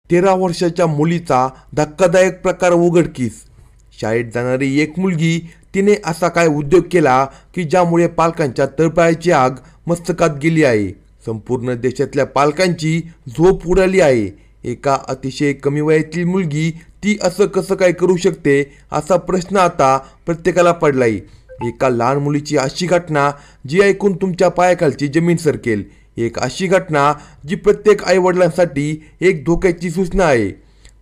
13 वर्षाच्या मुलीचा धक्कादायक प्रकार उघडकीस. शाळेत जाणारी एक मुलगी, तिने असा काय उद्योग केला की ज्यामुळे पालकांच्या तळपायाची आग मस्तकात गेली आहे. संपूर्ण देशातल्या पालकांची झोप उडाली आहे. एका अतिशय कमी वयातील मुलगी ती असं कसं काय करू शकते, असा प्रश्न आता प्रत्येकाला पडलाय. एका लहान मुलीची अशी घटना जी ऐकून तुमच्या पायाखालची जमीन सरकेल. एक अशी घटना जी प्रत्येक आईवडिलांसाठी एक धोक्याची सूचना आहे.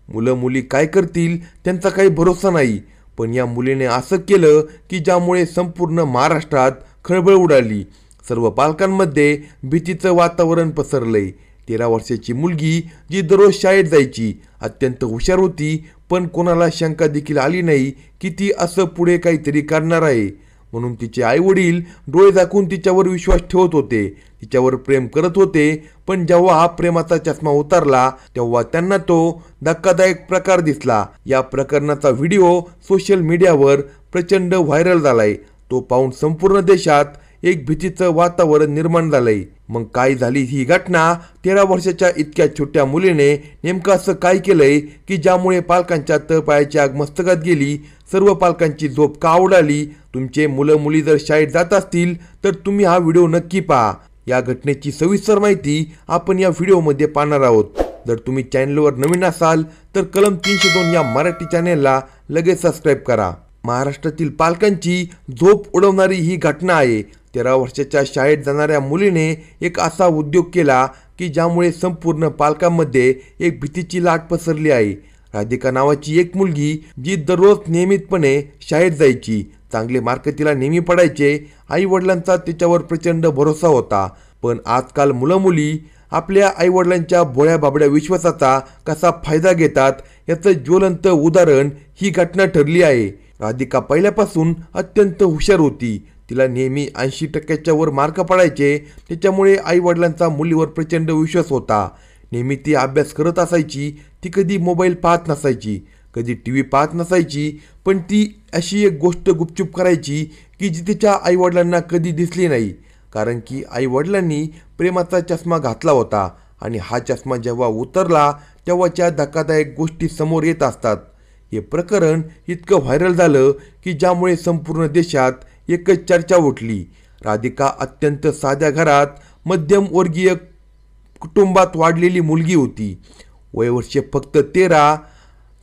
मुलं मुली काय करतील त्यांचा काही भरोसा नाही, पण या मुलीने असं केलं की ज्यामुळे संपूर्ण महाराष्ट्रात खळबळ उडाली. सर्व पालकांमध्ये भीतीचं वातावरण पसरलंय. 13 वर्षाची मुलगी जी दररोज शाळेत जायची, अत्यंत हुशार होती, पण कोणाला शंका देखील आली नाही की ती असं पुढे काहीतरी करणार आहे. म्हणून तिचे आईवडील डोळे झाकून तिच्यावर विश्वास ठेवत होते, तिच्यावर प्रेम करत होते. पण जेव्हा हा प्रेमाचा चष्मा उतरला तेव्हा त्यांना तो धक्कादायक प्रकार दिसला. या प्रकरणाचा व्हिडिओ सोशल मीडियावर प्रचंड व्हायरल झालाय. तो पाहून संपूर्ण देशात एक भीतीचं वातावरण निर्माण झालंय. मग काय झाली ही घटना? 13 वर्षाच्या इतक्या छोट्या मुलीने नेमकं असं काय केलंय की ज्यामुळे पालकांच्या तळपायाची आग मस्तकात गेली? सर्व पालकांची झोप का उडाली? तुमचे मुलं मुली जर शाळेत जात असतील तर तुम्ही हा व्हिडिओ नक्की पहा. या घटनेची सविस्तर माहिती आपण या व्हिडिओमध्ये पाहणार आहोत. जर तुम्ही चॅनलवर नवीन असाल तर कलम 302 या मराठी चॅनेलला लगेच सबस्क्राईब करा. महाराष्ट्रातील पालकांची झोप उडवणारी ही घटना आहे. 13 वर्षाच्या शाळेत जाणाऱ्या मुलीने एक असा उद्योग केला की ज्यामुळे संपूर्ण पालकांमध्ये एक भीतीची लाट पसरली आहे. राधिका नावाची एक मुलगी जी दररोज नियमितपणे शाळेत जायची, चांगले मार्क तिला नेहमी पडायचे, आई वडिलांचा तिच्यावर प्रचंड भरोसा होता. पण आजकाल मुलं मुली आपल्या आईवडिलांच्या भोळ्या बाबड्या विश्वासाचा कसा फायदा घेतात याचं ज्वलंत उदाहरण ही घटना ठरली आहे. राधिका पहिल्यापासून अत्यंत हुशार होती. तिला नेहमी 80%च्या वर मार्क पडायचे. त्याच्यामुळे आई वडिलांचा मुलीवर प्रचंड विश्वास होता. नेहमी ती अभ्यास करत असायची. ती कधी मोबाईल पाहत नसायची, कधी TV पाहत नसायची. पण ती अशी एक गोष्ट गुपचूप करायची की जी तिच्या आईवडिलांना कधी दिसली नाही. कारण की आईवडिलांनी प्रेमाचा चष्मा घातला होता आणि हा चष्मा जेव्हा उतरला तेव्हाच्या धक्कादायक गोष्टी समोर येत असतात. हे प्रकरण इतकं व्हायरल झालं की ज्यामुळे संपूर्ण देशात एकच चर्चा उठली. राधिका अत्यंत साध्या घरात मध्यमवर्गीय कुटुंबात वाढलेली मुलगी होती. वयवर्षे फक्त 13.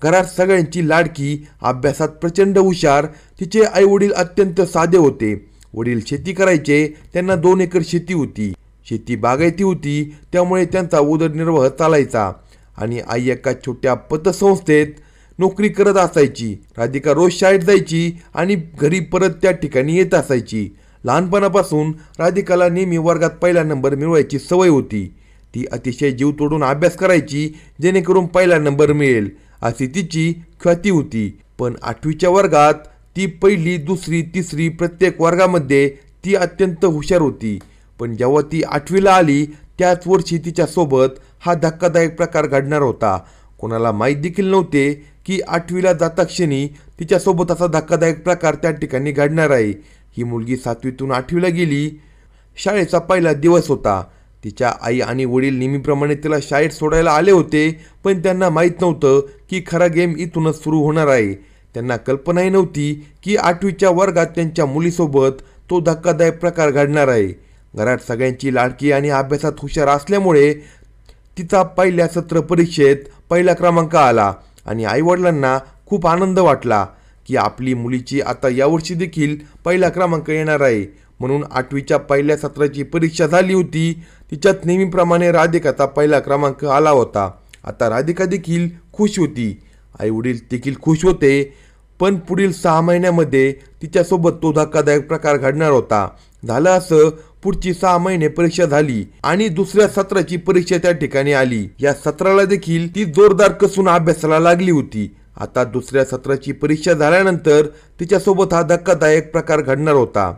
घरात सगळ्यांची लाडकी, अभ्यासात प्रचंड हुशार. तिचे आईवडील अत्यंत साधे होते. वडील शेती करायचे. त्यांना 2 एकर शेती होती. शेती बागायती होती, त्यामुळे त्यांचा उदरनिर्वाह चालायचा. आणि आई एका छोट्या पतसंस्थेत नोकरी करत असायची. राधिका रोज शाळेत जायची आणि घरी परत त्या ठिकाणी येत असायची. लहानपणापासून राधिकाला नेहमी वर्गात पहिला नंबर मिळवायची सवय होती. ती अतिशय जीव तोडून अभ्यास करायची जेणेकरून पहिला नंबर मिळेल अशी तिची ख्याती होती. पण 8वीच्या वर्गात ती पहिली, दुसरी, तिसरी प्रत्येक वर्गामध्ये ती अत्यंत हुशार होती. पण जेव्हा ती 8वीला आली त्याच वर्षी तिच्यासोबत हा धक्कादायक प्रकार घडणार होता. कोणाला माहीत देखील नव्हते की 8वीला जाता क्षणी तिच्यासोबत असा धक्कादायक प्रकार त्या ठिकाणी घडणार आहे. ही मुलगी 7वीतून 8वीला गेली. शाळेचा पहिला दिवस होता. तिच्या आई आणि वडील नेहमीप्रमाणे तिला शाळेत सोडायला आले होते. पण त्यांना माहीत नव्हतं की खरा गेम इथूनच सुरू होणार आहे. त्यांना कल्पनाही नव्हती की 8वीच्या वर्गात त्यांच्या मुलीसोबत तो धक्कादायक प्रकार घडणार आहे. घरात सगळ्यांची लाडकी आणि अभ्यासात हुशार असल्यामुळे तिचा पहिल्या सत्र परीक्षेत पहिला क्रमांक आला आणि आईवडिलांना खूप आनंद वाटला की आपली मुलीची आता यावर्षी देखील पहिला क्रमांक येणार आहे. म्हणून 8वीच्या पहिल्या सत्राची परीक्षा झाली होती. तिच्यात नेहमीप्रमाणे राधिकाचा पहिला क्रमांक आला होता. आता राधिका देखील खुश होती. आईवडील देखील खुश होते. पण पुढील 6 महिन्यामध्ये तिच्यासोबत तो धक्कादायक प्रकार घडणार होता. झालं असं, पुढची 6 महिने परीक्षा झाली आणि दुसऱ्या सत्राची परीक्षा त्या ठिकाणी आली. या सत्राला देखील ती जोरदार कसून अभ्यासाला लागली होती. आता दुसऱ्या सत्राची परीक्षा झाल्यानंतर तिच्यासोबत हा धक्कादायक प्रकार घडणार होता.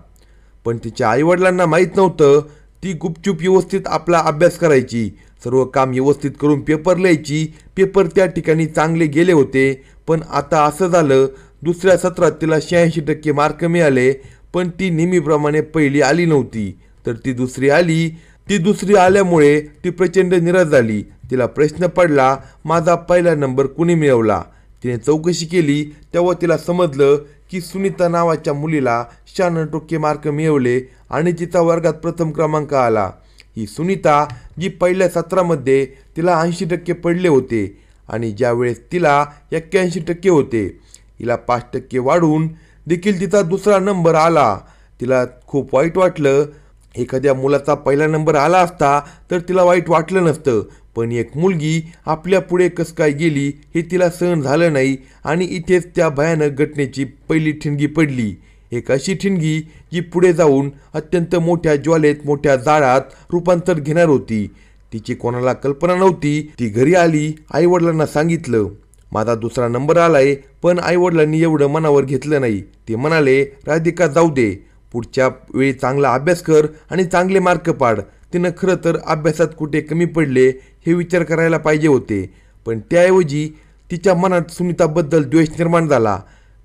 पण तिच्या आईवडिलांना माहीत नव्हतं. ती गुपचूप व्यवस्थित आपला अभ्यास करायची, सर्व काम व्यवस्थित करून पेपर लिहायची. पेपर त्या ठिकाणी चांगले गेले होते. पण आता असं झालं, दुसऱ्या सत्रात तिला 86% मार्क मिळाले. पण ती नेहमीप्रमाणे पहिली आली नव्हती, तर ती दुसरी आली. ती दुसरी आल्यामुळे ती प्रचंड निराश झाली. तिला प्रश्न पडला, माझा पहिला नंबर कुणी मिळवला. तिने चौकशी केली तेव्हा तिला समजलं की सुनीता नावाच्या मुलीला 96% मार्क मिळवले आणि तिचा वर्गात प्रथम क्रमांक आला. ही सुनीता जी पहिल्या सत्रामध्ये तिला 80% पडले होते आणि ज्यावेळेस तिला 81% होते. हिला 5% वाढून देखील तिचा दुसरा नंबर आला. तिला खूप वाईट वाटलं. एखाद्या मुलाचा पहिला नंबर आला असता तर तिला वाईट वाटलं नसतं, पण एक मुलगी आपल्या पुढे कसं काय गेली हे तिला सहन झालं नाही आणि इथेच त्या भयानक घटनेची पहिली ठिणगी पडली. एक अशी ठिणगी जी पुढे जाऊन अत्यंत मोठ्या ज्वालेत, मोठ्या जाळात रूपांतर घेणार होती. तिची कोणाला कल्पना नव्हती. ती घरी आली, आईवडिलांना सांगितलं, माझा दुसरा नंबर आलाय. पण आईवडिलांनी एवढं मनावर घेतलं नाही. ते म्हणाले, राधिका जाऊ दे, पुढच्या वेळी चांगला अभ्यास कर आणि चांगले मार्क पाड. तिनं खरं तर अभ्यासात कुठे कमी पडले हे विचार करायला पाहिजे होते, पण त्याऐवजी तिच्या मनात सुनीताबद्दल द्वेष निर्माण झाला.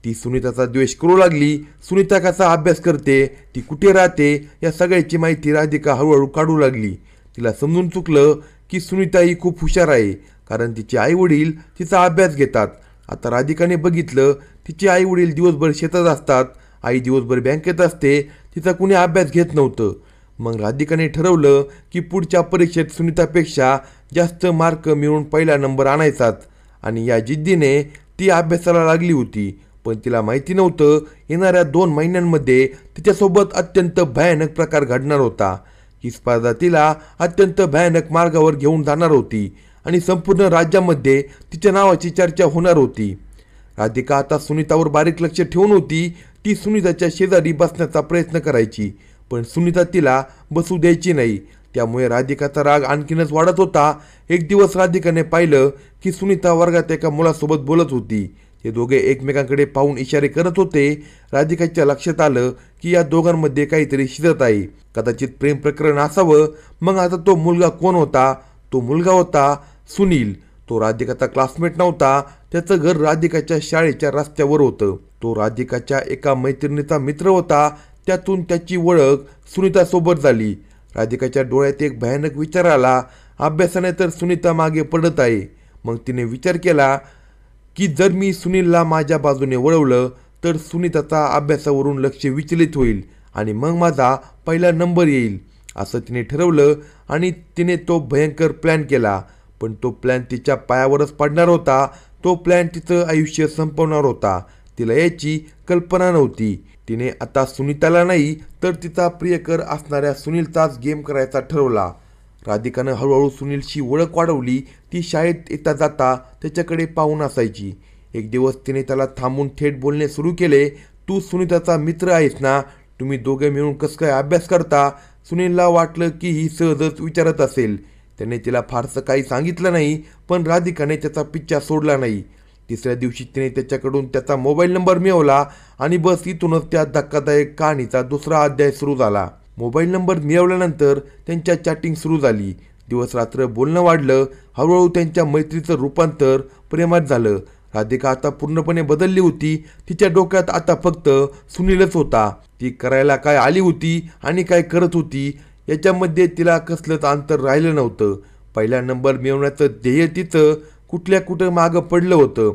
ती सुनीताचा द्वेष करू लागली. सुनीता कसा अभ्यास करते, ती कुठे राहते, या सगळ्याची माहिती राधिका हळूहळू काढू लागली. तिला समजून चुकलं की सुनीता ही खूप हुशार आहे, कारण तिचे आईवडील तिचा अभ्यास घेतात. आता राधिकाने बघितलं, तिचे आईवडील दिवसभर शेतात असतात, आई दिवसभर बँकेत असते, तिचा कुणी अभ्यास घेत नव्हतं. मग राधिकाने ठरवलं की पुढच्या परीक्षेत सुनीतापेक्षा जास्त मार्क मिळवून पहिला नंबर आणायचाच. आणि या जिद्दीने ती अभ्यासाला लागली होती. पण तिला माहिती नव्हतं, येणाऱ्या 2 महिन्यांमध्ये तिच्यासोबत अत्यंत भयानक प्रकार घडणार होता. ही स्पर्धा तिला अत्यंत भयानक मार्गावर घेऊन जाणार होती आणि संपूर्ण राज्यामध्ये तिच्या नावाची चर्चा होणार होती. राधिका आता सुनीतावर बारीक लक्ष ठेवून होती. ती सुनीताच्या शेजारी बसण्याचा प्रयत्न करायची, पण सुनीता तिला बसू द्यायची नाही. त्यामुळे राधिकाचा राग आणखीनच वाढत होता. एक दिवस राधिकाने पाहिलं की सुनीता वर्गात एका मुलासोबत बोलत होती. ते दोघे एकमेकांकडे पाहून इशारे करत होते. राधिकाच्या लक्षात आलं की या दोघांमध्ये काहीतरी शिरत आहे. कदाचित प्रेम प्रकरण असावं. मग आता तो मुलगा कोण होता? तो मुलगा होता सुनील. तो राधिकाचा क्लासमेट नव्हता. त्याचं घर राधिकाच्या शाळेच्या रस्त्यावर होतं. तो राधिकाच्या एका मैत्रिणीचा मित्र होता. त्यातून त्याची ओळख सुनीतासोबत झाली. राधिकाच्या डोळ्यात एक भयानक विचार आला, अभ्यासाने तर सुनीता मागे पडत आहे. मग तिने विचार केला की जर मी सुनीलला माझ्या बाजूने वळवलं तर सुनीताचा अभ्यासावरून लक्ष विचलित होईल आणि मग माझा पहिला नंबर येईल. असं तिने ठरवलं आणि तिने तो भयंकर प्लॅन केला. पण तो प्लॅन तिच्या पायावरच पडणार होता. तो प्लॅन तिचं आयुष्य संपवणार होता. तिला याची कल्पना नव्हती. तिने आता सुनीताला नाही तर तिचा प्रियकर असणाऱ्या सुनीलचाच गेम करायचा ठरवला. राधिकानं हळूहळू सुनीलची ओळख वाढवली. ती शाळेत येता जाता त्याच्याकडे पाहून असायची. एक दिवस तिने त्याला थांबून थेट बोलणे सुरू केले, तू सुनीताचा मित्र आहेस ना? तुम्ही दोघे मिळून कसं काय अभ्यास करता? सुनीलला वाटलं की ही सहजच विचारत असेल. त्याने तिला फारसं काही सांगितलं नाही, पण राधिकाने त्याचा पिच्छा सोडला नाही. तिसऱ्या दिवशी तिने त्याच्याकडून त्याचा मोबाईल नंबर मिळवला आणि बस इथूनच त्या धक्कादायक कहाणीचा दुसरा अध्याय सुरू झाला. मोबाईल नंबर मिळवल्यानंतर त्यांच्या चॅटिंग सुरू झाली. दिवस रात्र बोलणं वाढलं. हळूहळू त्यांच्या मैत्रीचं रूपांतर प्रेमात झालं. राधिका आता पूर्णपणे बदलली होती. तिच्या डोक्यात आता फक्त सुनीलच होता. ती करायला काय आली होती आणि काय करत होती याच्यामध्ये तिला कसलंच अंतर राहिलं नव्हतं. पहिला नंबर मिळवण्याचं ध्येय तिचं कुठं मागं पडलं होतं.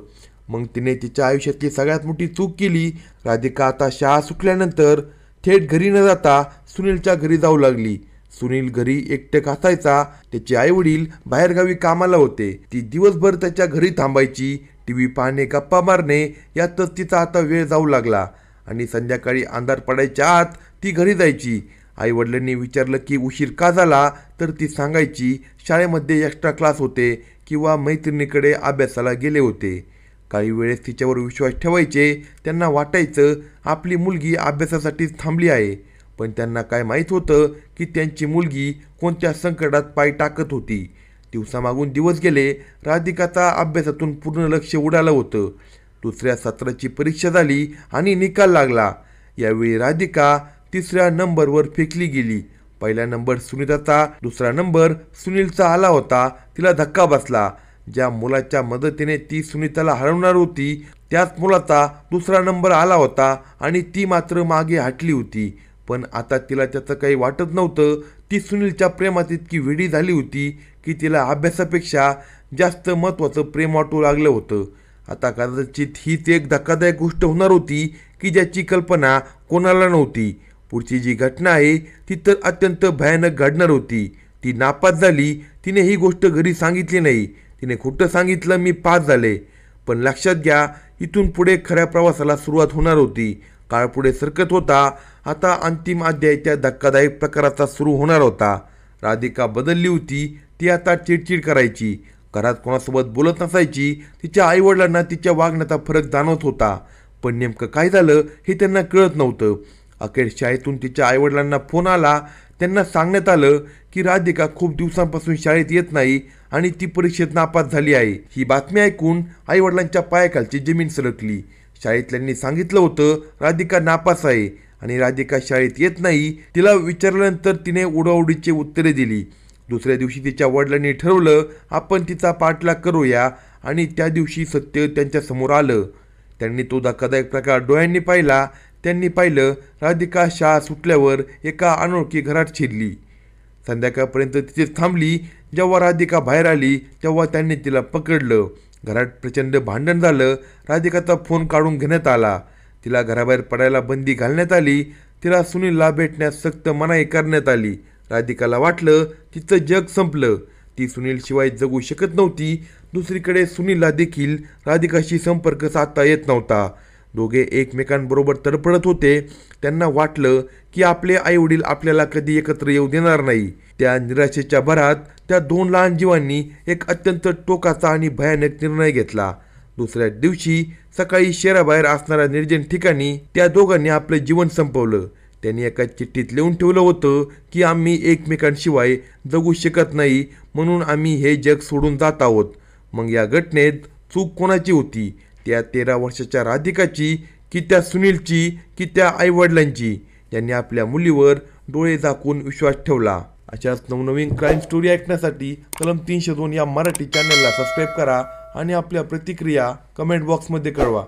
मग तिने तिच्या आयुष्यातली सगळ्यात मोठी चूक केली. राधिका आता शाळा सुटल्यानंतर थेट घरी न जाता सुनीलच्या घरी जाऊ लागली. सुनील घरी एकटक असायचा. त्याचे आईवडील बाहेरगावी कामाला होते. ती दिवसभर त्याच्या घरी थांबायची. टीव्ही पाहणे, गप्पा मारणे यातच तिचा आता वेळ जाऊ लागला आणि संध्याकाळी अंधार पडायच्या आत ती घरी जायची. आईवडिलांनी विचारलं की उशीर का झाला तर ती सांगायची, शाळेमध्ये एक्स्ट्रा क्लास होते किंवा मैत्रिणीकडे अभ्यासाला गेले होते. काही वेळेस तिच्यावर विश्वास ठेवायचे. त्यांना वाटायचं आपली मुलगी अभ्यासासाठीच थांबली आहे. पण त्यांना काय माहीत होतं की त्यांची मुलगी कोणत्या संकटात पाय टाकत होती. दिवसामागून दिवस गेले. राधिकाचा अभ्यासातून पूर्ण लक्ष उडालं होतं. दुसऱ्या सत्राची परीक्षा झाली आणि निकाल लागला. यावेळी राधिका 3ऱ्या नंबरवर फेकली गेली. पहिला नंबर सुनीताचा, दुसरा नंबर सुनीलचा आला होता. तिला धक्का बसला. ज्या मुलाच्या मदतीने ती सुनीताला हरवणार होती त्याच मुलाचा दुसरा नंबर आला होता आणि ती मात्र मागे हटली होती. पण आता तिला त्याचं काही वाटत नव्हतं. ती ती सुनीलच्या प्रेमात इतकी वेडी झाली होती की तिला अभ्यासापेक्षा जास्त महत्त्वाचं प्रेम वाटू लागलं होतं. आता कदाचित हीच एक धक्कादायक गोष्ट होणार होती की ज्याची कल्पना कोणाला नव्हती. पुढची जी घटना आहे ती तर अत्यंत भयानक घडणार होती. ती नापास झाली. तिने ही गोष्ट घरी सांगितली नाही. तिने खोटं सांगितलं, मी पास झाले. पण लक्षात घ्या, इथून पुढे खऱ्या प्रवासाला सुरुवात होणार होती. काळ पुढे सरकत होता. आता अंतिम अध्याय त्या धक्कादायक प्रकाराचा सुरू होणार होता. राधिका बदलली होती. ती आता चिडचिड करायची. घरात कोणासोबत बोलत नसायची. तिच्या आईवडिलांना तिच्या वागण्याचा फरक जाणवत होता. पण नेमकं काय झालं हे त्यांना कळत नव्हतं. अखेर शाळेतून तिच्या आईवडिलांना फोन आला. त्यांना सांगण्यात आलं की राधिका खूप दिवसांपासून शाळेत येत नाही आणि ती परीक्षेत नापास झाली आहे. ही बातमी ऐकून आईवडिलांच्या पायाखालची जमीन सरकली. शाळेतल्यांनी सांगितलं होतं राधिका नापास आहे आणि राधिका शाळेत येत नाही. तिला विचारल्यानंतर तिने उडवाउडीची उत्तरे दिली. दुसऱ्या दिवशी तिच्या वडिलांनी ठरवलं आपण तिचा पाठलाग करूया आणि त्या दिवशी सत्य त्यांच्यासमोर आलं. त्यांनी तो धक्कादायक प्रकार डोळ्यांनी पाहिला. त्यांनी पाहिलं राधिका शाळा सुटल्यावर एका अनोळखी घरात शिरली. संध्याकाळपर्यंत तिथेच थांबली. जेव्हा राधिका बाहेर आली तेव्हा त्यांनी तिला पकडलं. घरात प्रचंड भांडण झालं. राधिकाचा फोन काढून घेण्यात आला. तिला घराबाहेर पडायला बंदी घालण्यात आली. तिला सुनीलला भेटण्यास सक्त मनाई करण्यात आली. राधिकाला वाटलं तिचं जग संपलं. ती सुनीलशिवाय जगू शकत नव्हती. दुसरीकडे सुनीलला देखील राधिकाशी संपर्क साधता येत नव्हता. दोघे एकमेकांबरोबर तडफडत होते. त्यांना वाटलं की आपले आईवडील आपल्याला कधी एकत्र येऊ देणार नाही. त्या निराशेच्या भरात त्या दोन लहान जीवांनी एक अत्यंत टोकाचा आणि भयानक निर्णय घेतला. दुसऱ्या दिवशी सकाळी शहराबाहेर असणाऱ्या निर्जन ठिकाणी त्या दोघांनी आपलं जीवन संपवलं. त्यांनी एका चिठ्ठीत लिहून ठेवलं होतं की आम्ही एकमेकांशिवाय जगू शकत नाही, म्हणून आम्ही हे जग सोडून जात आहोत. मग या घटनेत चूक कोणाची होती? त्या 13 वर्षाच्या राधिकाची की त्या सुनीलची की त्या आईवडिलांची ज्यांनी आपल्या मुलीवर डोळे झाकून विश्वास ठेवला? अशाच नवनवीन क्राईम स्टोरी ऐकण्यासाठी कलम 302 या मराठी चॅनलला सबस्क्राईब करा आणि आपल्या प्रतिक्रिया कमेंट बॉक्समध्ये कळवा.